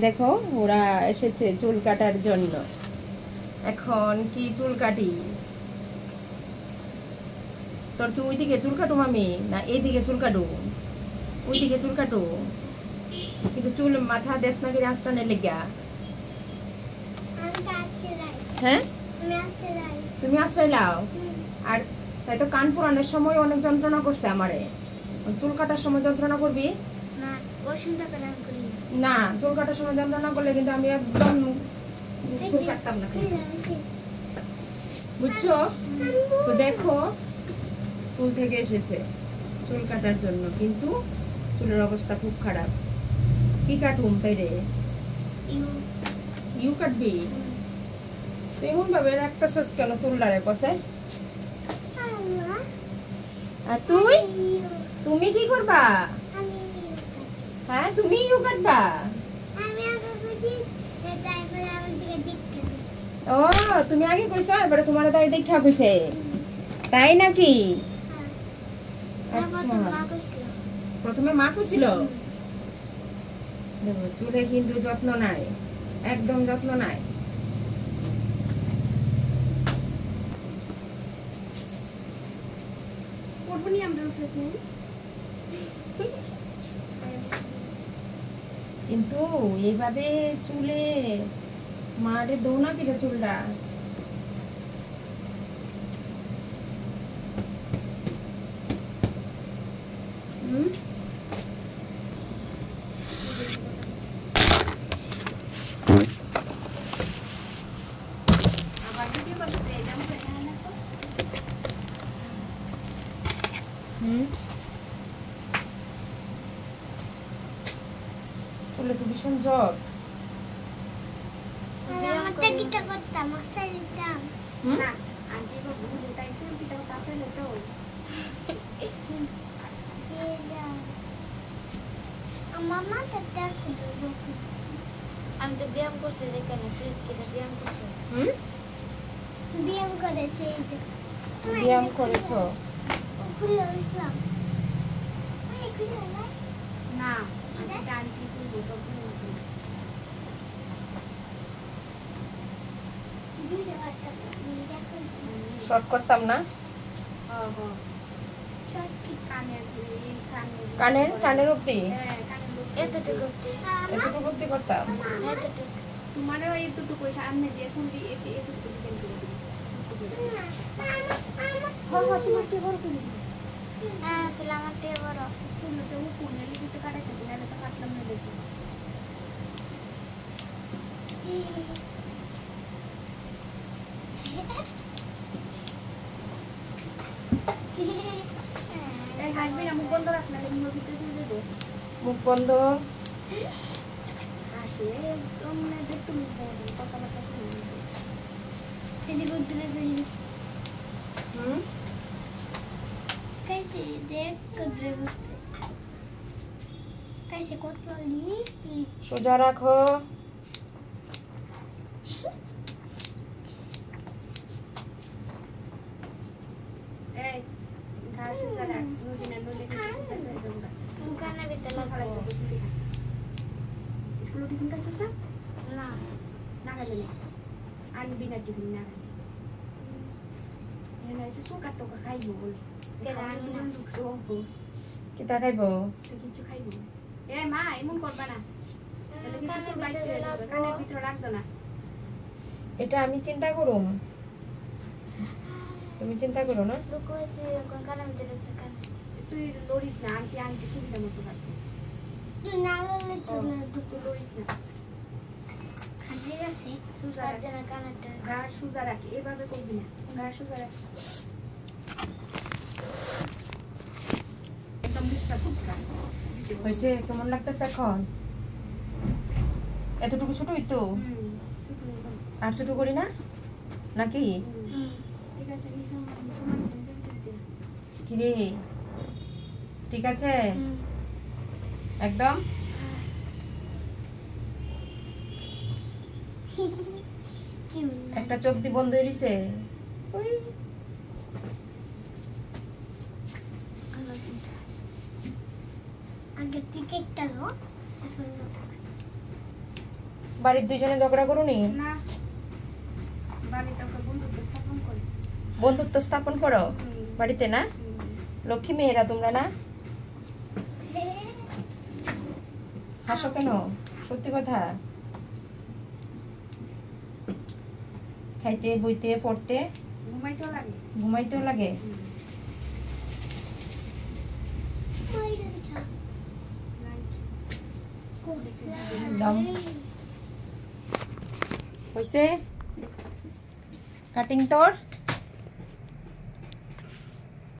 দেখো ওরা এসেছে চুল কাটার জন্য। এখন কি চুল কাটি? তোর কি ওইদিকে চুল কাটু আমি, না এইদিকে চুল কাটু? ওইদিকে চুল কাটু, কিন্তু চুল মাথা দেশ না করে আশ্রানের লেগা। হ্যাঁ তুমি আশ্রয় লাও। আর তাই তো কান পুরানোর সময় অনেক যন্ত্রণা করছে আমারে, চুল কাটার সময় যন্ত্রণা করবি না? চুল কাটার সময় যন্ত্রণা করলে কিন্তু আমি একদম চুল কাটতাম না, বুঝছো? তো দেখো স্কুল থেকে এসেছে চুল কাটার জন্য, কিন্তু চুলের অবস্থা খুব খারাপ। কি কাটুম তাই রে? ইউ কাটবি? এমন ভাবে রাখতেছস কেন চুলটারে কষে? আর তুমি কি করবা? হ্যাঁ তুমি ইউ কাটবা? ও তুমি আগে কইছো, এবারে তোমার তাই দেখা কইছে, তাই নাকি? আচ্ছা প্রথমে মা কইছিল। দেখো চুলে কিন্তু যত্ন নাই, একদম যত্ন নাই। কিন্তু এইভাবে চুলে মারে দৌ না কিরে চুলটা। চুলে তো ভীষণ জ্বর। আমি তো ব্যায়াম করছি, যেখানে তুই ব্যায়াম করছো। ব্যায়াম করেছে, ব্যায়াম করেছো? না আমি ডান্টি করবো শর্ট করতাম না? কানের কানের অবধি? এতটুকু অবধি করতাম। তোমার এতটুকু সামনে দিয়ে শুনবি এতটুকু তোমার কে বড় তুমি? হ্যাঁ তাহলে আমার কে বড় শুনলো তো ফোনে লিখে কাটাইতেছি, নাহলে তো কাটলাম না বেশি। মুখ বন্ধ রাখ, নাহলে ভিতরে চলে যাবে। মুখ বন্ধ হাসে একদম দেখতে মুখ বন্ধ, কথাবার্তা শুনে এদিকে উঠলে कैसे देख कर बसते कैसे कोतला ली সোজা রাখো। এই ঘাড় সোজা রাখ, নদী না নলে সুকানা ভিতরে লাগাইতেছে সুবি। স্কুল টিফিন খাচ্ছিস না? না না খাইলে না, আনবি না টিফিন না খাইলে। এখানে এসে সুকার তো খাইবো বলে কিতা খাইব? কিছু খাইব। এ মা এমন করবা না, কানের ভিতরে রাখতো না। এটা আমি চিন্তা করুম, তুমি চিন্তা করো না। তুই লড়িস না, আন্টি আন্টি সুবিধা মতো রাখবো। তুই না লড়লে তুই লড়িস না। গা সোজা রাখি, এভাবে করবি না, গা সোজা রাখি। হয়েছে? কেমন লাগতেছে এখন? এতটুকু ছোট হইতো? আর ছোট করি না নাকি? কিরে ঠিক আছে একদম? একটা চোখ দি বন্ধ হইছে। ওই আগে টিকেটটা লো, এখন বাড়ির দুইজনে ঝগড়া করুনি? না, বাড়িতে ওকে বন্ধুত্ব স্থাপন করি। বন্ধুত্ব স্থাপন করো বাড়িতে না? লক্ষ্মী মেয়েরা তোমরা না? হাসো কেন? সত্যি কথা। খাইতে বইতে পড়তে ঘুমাইতেও লাগে। দম হইছে কাটিং তোর?